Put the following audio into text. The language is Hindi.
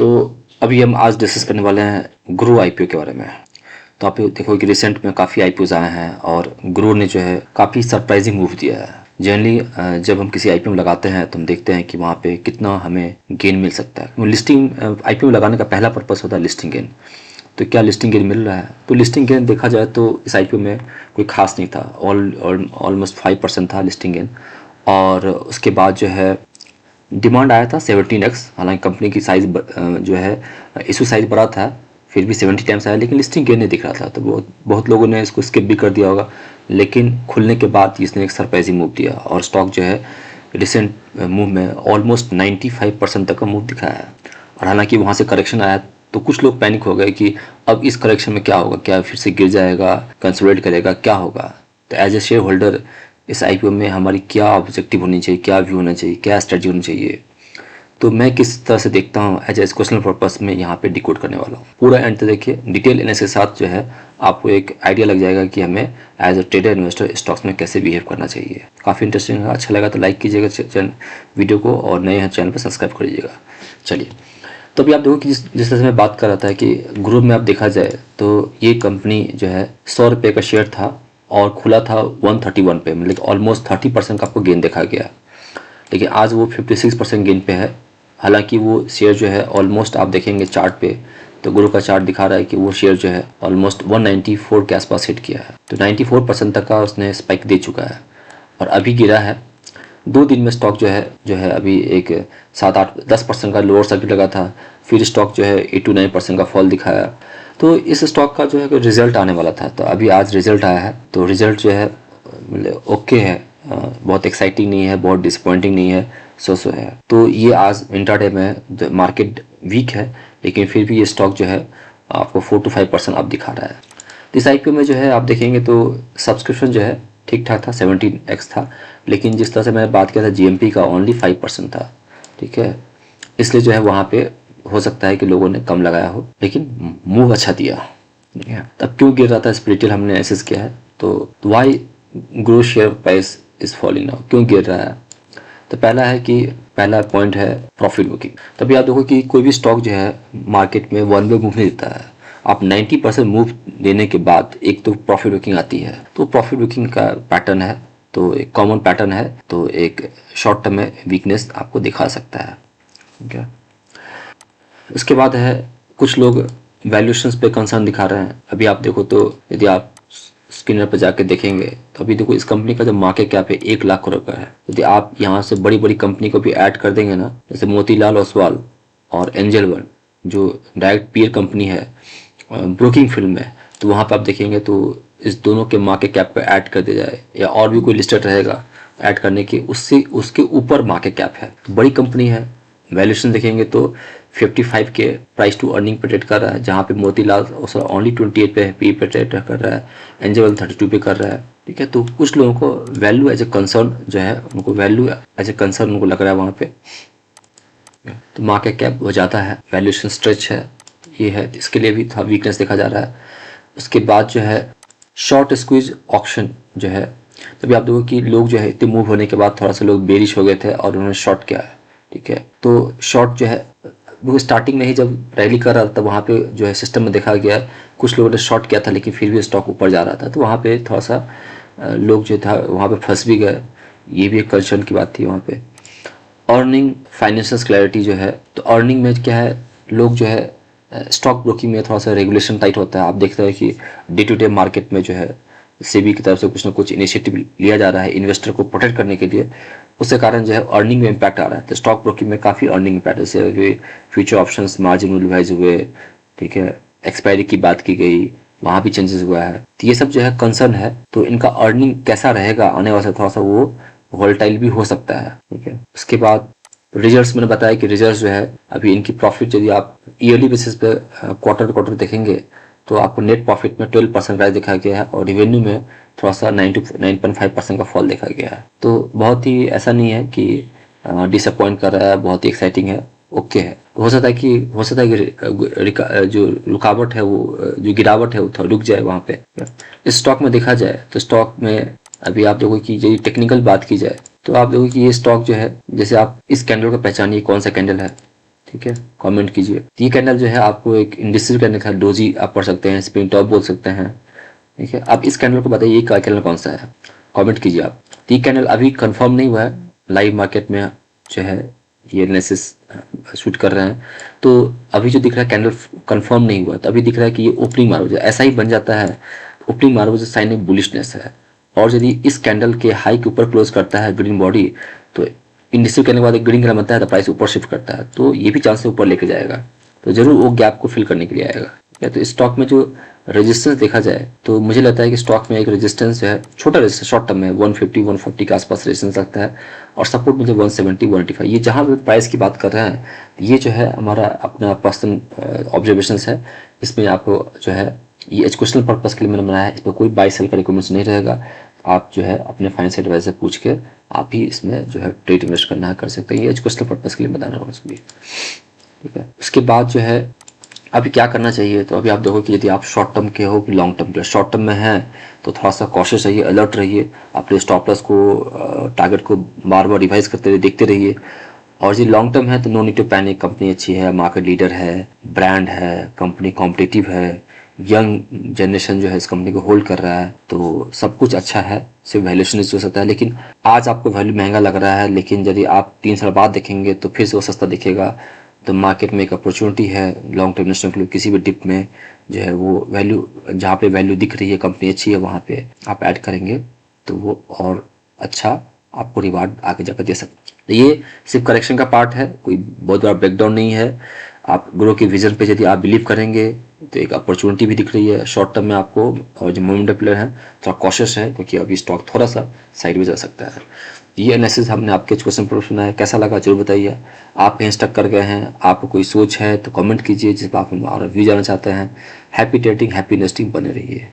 तो अभी हम आज डिस्कस करने वाले हैं ग्रो आईपीओ के बारे में। तो आप देखो कि रिसेंट में काफ़ी आईपीओज आए हैं और ग्रो ने जो है काफ़ी सरप्राइजिंग मूव दिया है। जनरली जब हम किसी आईपीओ में लगाते हैं तो हम देखते हैं कि वहाँ पे कितना हमें गेन मिल सकता है। लिस्टिंग आईपीओ में लगाने का पहला पर्पस होता है लिस्टिंग गेन। तो क्या लिस्टिंग गेन मिल रहा है? तो लिस्टिंग गेन देखा जाए तो इस आईपीओ में कोई खास नहीं था। ऑलमोस्ट 5% था लिस्टिंग गेन। और उसके बाद जो है डिमांड आया था 17x। हालांकि कंपनी की साइज़ जो है इशू साइज़ बड़ा था, फिर भी 70 टाइम्स आया, लेकिन लिस्टिंग गेन नहीं दिख रहा था। तो बहुत लोगों ने इसको स्किप भी कर दिया होगा। लेकिन खुलने के बाद इसने एक सरप्राइजिंग मूव दिया और स्टॉक जो है रिसेंट मूव में ऑलमोस्ट 95% तक का मूव दिखाया है। और हालांकि वहाँ से करेक्शन आया तो कुछ लोग पैनिक हो गए कि अब इस करेक्शन में क्या होगा, क्या फिर से गिर जाएगा, कंसोलिडेट करेगा, क्या होगा। तो एज ए शेयर होल्डर इस आईपीओ में हमारी क्या ऑब्जेक्टिव होनी चाहिए, क्या व्यू होना चाहिए, क्या स्ट्रेटजी होनी चाहिए, तो मैं किस तरह से देखता हूँ एज एजुकेशनल पर्पस में यहाँ पे डिकोड करने वाला हूँ। पूरा एंड तक देखिए, डिटेल एनालिसिस के साथ जो है आपको एक आइडिया लग जाएगा कि हमें as a trader investor stocks में कैसे बिहेव करना चाहिए। काफ़ी इंटरेस्टिंग है। अच्छा लगा तो लाइक कीजिएगा वीडियो को, और नए हैं चैनल पर सब्सक्राइब कर लीजिएगा। चलिए, तो अभी आप देखो कि जिस तरह से मैं बात कर रहा था कि ग्रुप में आप देखा जाए तो ये कंपनी जो है 100 रुपये का शेयर था और खुला था 131 पे, मतलब ऑलमोस्ट 30% का आपको गेन देखा गया। लेकिन आज वो 56% गेन पे है। हालांकि वो शेयर जो है ऑलमोस्ट आप देखेंगे चार्ट पे, तो ग्रुप का चार्ट दिखा रहा है कि वो शेयर जो है ऑलमोस्ट 194 के आसपास हिट किया है। तो 94% तक का उसने स्पाइक दे चुका है और अभी गिरा है। 2 दिन में स्टॉक जो है अभी एक 7-8-10% का लोअर सर्किट लगा था, फिर स्टॉक जो है 8-9% का फॉल दिखाया। तो इस स्टॉक का जो है रिजल्ट आने वाला था, तो अभी आज रिजल्ट आया है। तो रिजल्ट जो है मतलब ओके है, बहुत एक्साइटिंग नहीं है, बहुत डिसअपॉइंटिंग नहीं है, सो है। तो ये आज इंट्राडे में मार्केट वीक है, लेकिन फिर भी ये स्टॉक जो है आपको 4-5% आप दिखा रहा है। तो इस आईपीओ में जो है आप देखेंगे तो सब्सक्रिप्शन जो है ठीक ठाक था, 17x था, लेकिन जिस तरह से मैंने बात किया था जीएमपी का ओनली 5% था। ठीक है, इसलिए जो है वहाँ पे हो सकता है कि लोगों ने कम लगाया हो, लेकिन मूव अच्छा दिया। ठीक है, तब क्यों गिर रहा था इस डिटेल हमने एनालिसिस किया है। तो why Groww share price is falling now, क्यों गिर रहा है। तो पहला पॉइंट है प्रॉफिट बुकिंग। तभी आप देखो कि कोई भी स्टॉक जो है मार्केट में वन वे मूव नहीं देता है। आप 90% मूव देने के बाद एक तो प्रॉफिट बुकिंग आती है, तो प्रॉफिट बुकिंग का पैटर्न है, तो एक कॉमन पैटर्न है, तो एक शॉर्ट टर्म में वीकनेस आपको दिखा सकता है। ठीक है, उसके बाद है कुछ लोग वैल्यूएशंस पे कंसर्न दिखा रहे हैं। अभी आप देखो तो यदि आप स्क्रीनर पर जाकर देखेंगे तो अभी देखो इस कंपनी का जो मार्केट कैप है 1 लाख करोड़ का है। यदि आप यहाँ से बड़ी बड़ी कंपनी को भी ऐड कर देंगे ना, जैसे मोतीलाल ओसवाल और एंजल वन जो डायरेक्ट पीयर कंपनी है ब्रोकिंग फील्ड में, तो वहाँ पर आप देखेंगे तो इस दोनों के मार्केट कैप पर ऐड कर दिया जाए, या और भी कोई लिस्टेड रहेगा ऐड करने के, उससे उसके ऊपर मार्केट कैप है, तो बड़ी कंपनी है। वैल्यूएशन देखेंगे तो 55 के प्राइस टू अर्निंग पे ट्रेड कर रहा है, जहाँ पे मोतीलाल ओसवाल ओनली 28 पे पी पे ट्रेड कर रहा है, एंजल 32 पे कर रहा है। ठीक है, तो कुछ लोगों को वैल्यू एज ए कंसर्न जो है, उनको वैल्यू एज ए कंसर्न उनको लग रहा है वहाँ पे, तो मार्केट कैप हो जाता है, वैल्यूएशन स्ट्रेच है, ये है, इसके लिए भी थोड़ा वीकनेस देखा जा रहा है। उसके बाद जो है शॉर्ट स्क्वीज ऑप्शन जो है, तभी आप देखो कि लोग जो है इतने मूव होने के बाद थोड़ा सा लोग बेरिश हो गए थे और उन्होंने शॉर्ट किया है। ठीक है, तो शॉर्ट जो है वो स्टार्टिंग में ही जब रैली कर रहा था वहाँ पे जो है सिस्टम में देखा गया कुछ लोगों ने शॉर्ट किया था, लेकिन फिर भी स्टॉक ऊपर जा रहा था, तो वहाँ पे थोड़ा सा लोग जो था वहाँ पे फंस भी गए। ये भी एक कंसर्न की बात थी वहाँ पे। अर्निंग फाइनेंशियल क्लैरिटी जो है, तो अर्निंग में क्या है, लोग जो है स्टॉक ब्रोकिंग में थोड़ा सा रेगुलेशन टाइट होता है। आप देखते हैं कि डे टू डे मार्केट में जो है सेबी की तरफ से कुछ ना कुछ इनिशिएटिव लिया जा रहा है इन्वेस्टर को प्रोटेक्ट करने के लिए, उसके कारण जो है अर्निंग में इम्पैक्ट आ रहा है। तो स्टॉक ब्रोकिंग में काफ़ी अर्निंग इम्पैक्ट, जैसे फ्यूचर ऑप्शंस मार्जिन रिवाइज हुए, ठीक है, एक्सपायरी की बात की गई, वहाँ भी चेंजेस हुआ है, तो ये सब जो है कंसर्न है। तो इनका अर्निंग कैसा रहेगा आने वाला, थोड़ा सा वो वोलेटाइल भी हो सकता है। ठीक है, उसके बाद रिजल्ट्स मैंने बताया कि रिजल्ट्स जो है अभी इनकी प्रॉफिट यदि आप ईयरली बेसिस पे क्वार्टर देखेंगे तो आपको नेट प्रॉफिट में 12% राइज देखा गया है और रेवेन्यू में थोड़ा सा 9.5% का फॉल देखा गया है। तो बहुत ही ऐसा नहीं है कि डिसअपॉइंट कर रहा है, बहुत ही एक्साइटिंग है, ओके है। हो सकता है कि जो रुकावट है वो जो गिरावट है वो थोड़ा रुक जाए वहाँ पे। इस स्टॉक में देखा जाए तो स्टॉक में अभी आप देखो कि यदि टेक्निकल बात की जाए तो आप देखो कि ये स्टॉक जो है, जैसे आप इस कैंडल को पहचानिए कौन सा कैंडल है। ठीक है, कमेंट कीजिए। ये कैंडल जो है आपको एक इंडस्ट्री कैंडल है, डोजी आप पढ़ सकते हैं, स्पिन टॉप बोल सकते हैं। ठीक है, आप इस कैंडल को बताइए ये कैंडल कौन सा है, कमेंट कीजिए आप। ये कैंडल अभी कंफर्म नहीं हुआ है, लाइव मार्केट में जो है ये एनालिसिस शूट कर रहे हैं, तो अभी जो दिख रहा है कैंडल कंफर्म नहीं हुआ, तो अभी दिख रहा है कि ये ओपनिंग मार्वल ऐसा ही बन जाता है। Opening marvel sign of bullishness है, और यदि इस कैंडल के हाई के ऊपर क्लोज करता है ग्रीन बॉडी, तो इंडस्ट्री करने के बाद एक ग्रीन कलर बनता है तो प्राइस ऊपर शिफ्ट करता है, तो ये भी चांस है ऊपर लेके जाएगा, तो जरूर वो गैप को फिल करने के लिए आएगा। या तो स्टॉक में जो रेजिस्टेंस देखा जाए तो मुझे लगता है कि स्टॉक में एक रेजिस्टेंस जो है, छोटा रेजिस्टेंस शॉर्ट टर्म में 150 140 के आसपास रेजिस्टेंस लगता है, और सपोर्ट मुझे 170 185। ये जहाँ भी प्राइस की बात कर रहे हैं, ये जो है हमारा अपना पर्सनल ऑब्जर्वेशंस है। इसमें आपको जो है ये एजुकेशनल पर्पस के लिए मैंने बनाया है, इसमें कोई बाई सेल का रिकमेंडेशन नहीं रहेगा। आप जो है अपने फाइनेंशियल एडवाइजर पूछ के आप ही इसमें जो है ट्रेड इन्वेस्ट करना है कर सकते हैं, ये एजुकेशनल पर्पस के लिए बताना होगा इसको भी। ठीक है, उसके बाद जो है अभी क्या करना चाहिए, तो अभी आप देखो कि यदि आप शॉर्ट टर्म के हो कि लॉन्ग टर्म के, शॉर्ट टर्म में हैं तो थोड़ा सा कॉशियस रहिए, अलर्ट रहिए, अपने स्टॉप लॉस को टारगेट को बार बार रिवाइज करते रहिए, देखते रहिए। और जो लॉन्ग टर्म है तो no need to panic, company अच्छी है, मार्केट लीडर है, ब्रांड है, कंपनी कॉम्पिटिटिव है, यंग जनरेशन जो है इस कंपनी को होल्ड कर रहा है, तो सब कुछ अच्छा है, सिर्फ वैल्यूएशन हो सकता है। लेकिन आज आपको वैल्यू महंगा लग रहा है, लेकिन यदि आप 3 साल बाद देखेंगे तो फिर से वो सस्ता दिखेगा। तो मार्केट में एक अपॉर्चुनिटी है लॉन्ग टर्म इन्वेस्टमेंट के लिए, किसी भी डिप में जो है वो वैल्यू, जहाँ पे वैल्यू दिख रही है, कंपनी अच्छी है, वहाँ पे आप ऐड करेंगे तो वो और अच्छा आपको रिवार्ड आगे जाकर दे सकते हैं। तो ये सिर्फ करेक्शन का पार्ट है, कोई बहुत बड़ा ब्रेकडाउन नहीं है। आप ग्रो के विजन पे यदि आप बिलीव करेंगे तो एक अपॉर्चुनिटी भी दिख रही है शॉर्ट टर्म में आपको, और जो मोमेंटम प्लेयर है थोड़ा कॉशियस है क्योंकि अभी स्टॉक थोड़ा सा साइड में जा सकता है। ये एनालिसिस हमने आपके क्वेश्चन पर सुना है, कैसा लगा जरूर बताइए। आप कहीं स्टक कर गए हैं, आपको कोई सोच है तो कमेंट कीजिए जिस पर आप हमारा व्यू जानना चाहते हैं। हैप्पी ट्रेडिंग, हैप्पी इन्वेस्टिंग, बने रहिए।